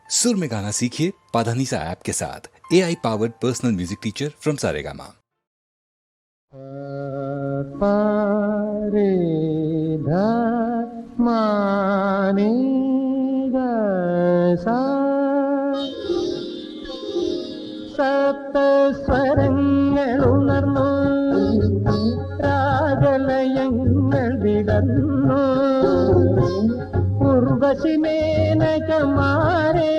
सुर में गाना सीखिए पाधानीसा ऐप के साथ। AI powered personal music teacher from Saregama. സപ്തസ്വരങ്ങളുണർന്നു രാഗലയങ്ങൾ വിടർന്നു ഉർവശി മേനകമാരേ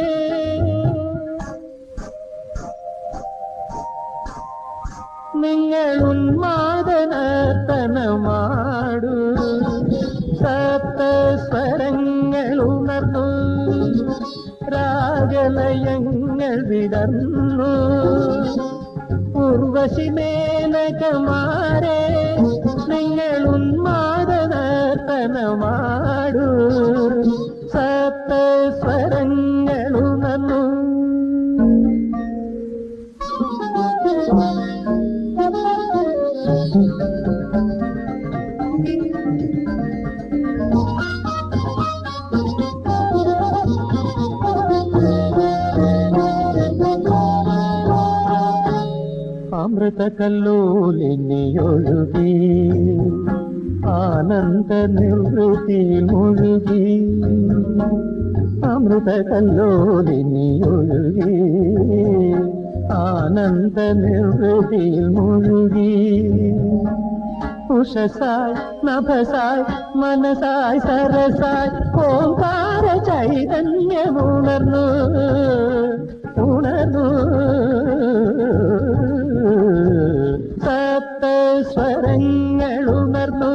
നിങ്ങൾ ഉന്മാദനർത്തനമാടു സപ്തസ്വരങ്ങളുണർന്നു രാഗലയങ്ങൾ വിടർന്നു ഉർവശി മേനകമാരേ നിങ്ങൾ ഉന്മാദനർത്തനമാടു സപ്തസ്വരങ്ങളുണർന്നു അമൃതകല്ലോലിനിയൊഴുകി ആനന്ദ നിർവൃതിയിൽ മുഴുകി അമൃതകല്ലോലിനിയൊഴുകി ആനന്ദ നിർവൃതിയിൽ മുഴുകി ഉഷസായി നഭസായി മനസായി സരസായി ഓംകാര ചൈതന്യമുണർന്നു ഉണർന്നു സപ്തസ്വരങ്ങളുണർന്നു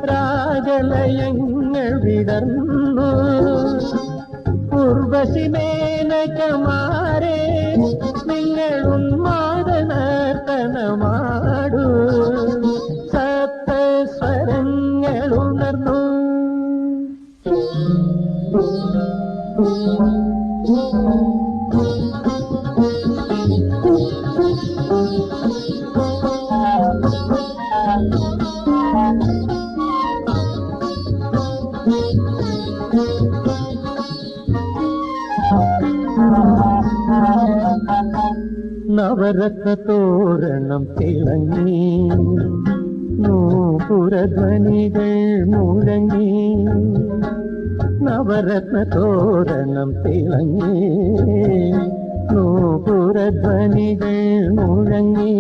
രാഗലയങ്ങൾ വിടർന്നു ഉർവശി മേനകമാരേ നിങ്ങൾ ഉന്മാദനർത്തനമാടു സപ്തസ്വരങ്ങളുണർന്നു നവരത്ന തോരണം തിളങ്ങി നൂപുരധ്വനികൾ മുഴങ്ങി നവരത്ന തോരണം തിളങ്ങി നൂപുരധ്വനികൾ മുഴങ്ങി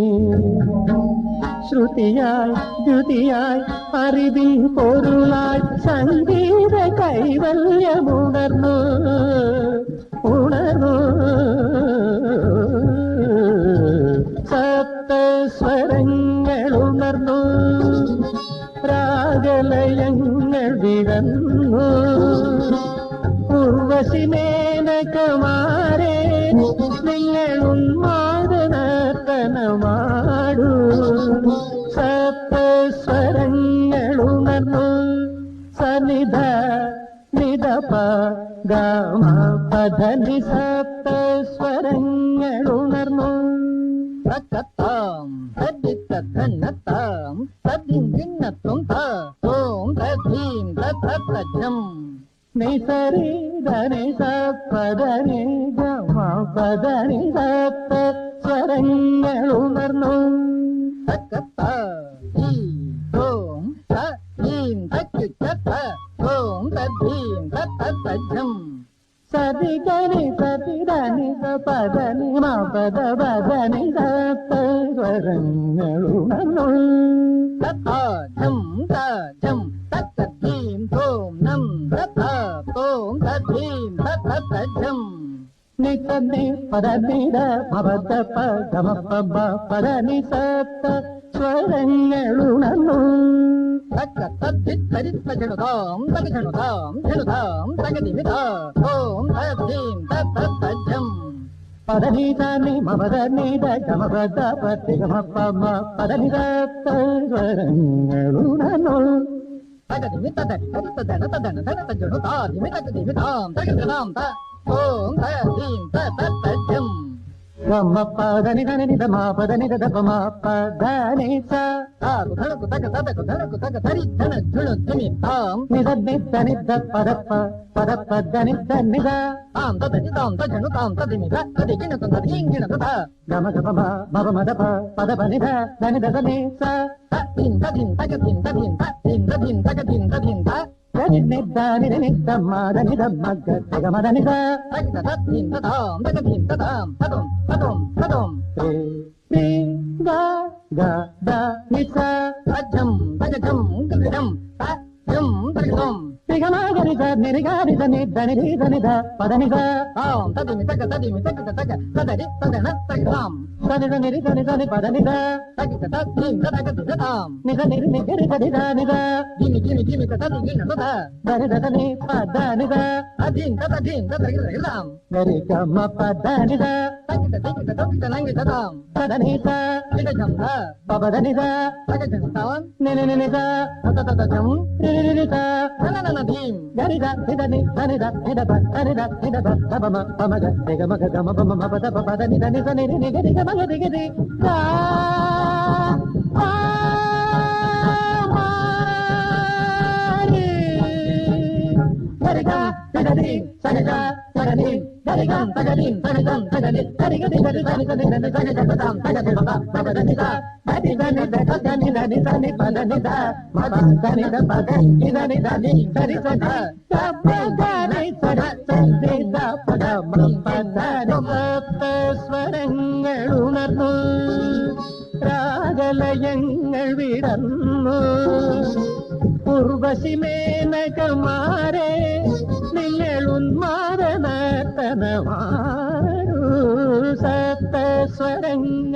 ശ്രുതിയായി ദ്യുതിയായി അറിവിൻ പൊരുളായി സംഗീത കൈവല്യമുണർന്നു ഉണർന്നു സപ്തസ്വരങ്ങളുണർന്നു രാഗലയങ്ങൾ വിടർന്നു ഉർവശി മേനകമാരേ നിങ്ങൾ ഉന്മാദനർത്തനമാടു സപ്തസ്വരങ്ങളുണർന്നു സനിധ നിധപ ഗമ പധനി സപ്തസ്വരങ്ങളുണർന്നു തക്കത്താം തദ്ദിത്തന്നത്താം തദ്ദിന്നത്തും തോം തദ്ദീം തത്തജ്ജം നിസരി ധനി സപ്പദനി ഗമ പദനി സപ്തസ്വരങ്ങളുണർന്നു തക്കത്താ തോം തദ്ദീം തക്കിച്ചത്ത തോം തദ്ദീം തത്തജ്ജം സതികനി സതിധനി പദനി മപദ പദനി സപ്തസ്വരങ്ങളുണർന്നു തത്താജം താജം തത്തദ്ദീം തോം നം തത്താ തോം തദ്ദീം തത്തജ്ജം നിതനി പദനിര മപദ പദമ പബ പദനി സപ്തസ്വരങ്ങളുണർന്നു തക്ക തദ്ദിത്തരിത്ത ജനുതാം തകജനുതാം ജനുതാം തകദിമിത ഓം തദ്ദീം തത്തജ്ജം പദനി ധനി മപദനി ഗമപദ പതിഗമ പമ പദനി സപ്തസ്വരങ്ങളുണർന്നു തകദിമിത തദന തദന തന തജനുതാ ദിമിത ദിമിതാം തകജനാം ത ഓം തദ്ദീം തത്തജ്ജം గమ పదని దని నిద మా పదని దద మా పదని స తాకు ధనకు తగ తదకు ధనకు తగ తరి ధన ధుణు ధిమి తాం నిద నిద నిద పదప్ప పదప్ప దని నిద తాం తదని తాం తజను తాం తదిమి ద తది గిణకు తది గింగిణ తద గమ గమ మమ మదప పదప నిద దని దద ని స తిన్ తదిన్ తగ తిన్ తదిన్ తిన్ తదిన్ తగ తిన్ తదిన్ త దని నిద నిద నిద మా దని ద మగ గమ దని ద తగ తద తిన్ తదాం తగ తిన్ తదాం తదం తదం తదం రి గ గ ద ని స తజం తగజం గజం తజం తగజం గరి ద ని గ ని ద ని ద ని రి ద ని ద పదని ద తాం తదిమి తగ తగ తదరి తదన తగదాం దని ద ని రి ద ని ద ని పదని ద తగ తద తిన్ తగ తిదాం ని ద ని రి ని గరి ద ని ద ని ద గిమి గిమి గిమి తది గిణ తద దని ద ద ని ప ద ని ద అదిన్ తగదాం గరి గ మ ప ద ని ద తగ తద నంగి తదాం పదని ద తగజం ద ప ద ని ద తగజం తాం ని ని ని ని ద తదజం రి రి రి రి ద ననన ధీం గరి ద ని ద ని ద ని ద ని ద ప ద ని ద ని ద ప ద ప మ ప మ గ రి గ మ గ గ మ ప మ మ ప ద ప ప ద ని ద ని ద ని రి ని గ రి గ మ గ రి గ రి ద ఆ మా రి గరి గ రి ద ని స గ స గ ని గరి గ స గ ని స గ జం స గ ని గరి గ రి గ రి స ని స ని ద ని స గ జ ప ద స గ రి ప ప ప ద ని ద ద ని ద ని ద ద ని ద ని ద ని ప ద ని ద మ ప ద ని ద ప ద ని ద ని ద ని స రి స ద స ప ద ని స ర స రి ద ప ద మ ప ద ని സപ്ത സ്വരങ്ങളുണർന്നു രാഗലയങ്ങൾ വിടർന്നു ഉർവശി മേനകമാരെ നിങ്ങൾ ഉന്മാദനർത്തനമാരു സപ്ത സ്വരങ്ങൾ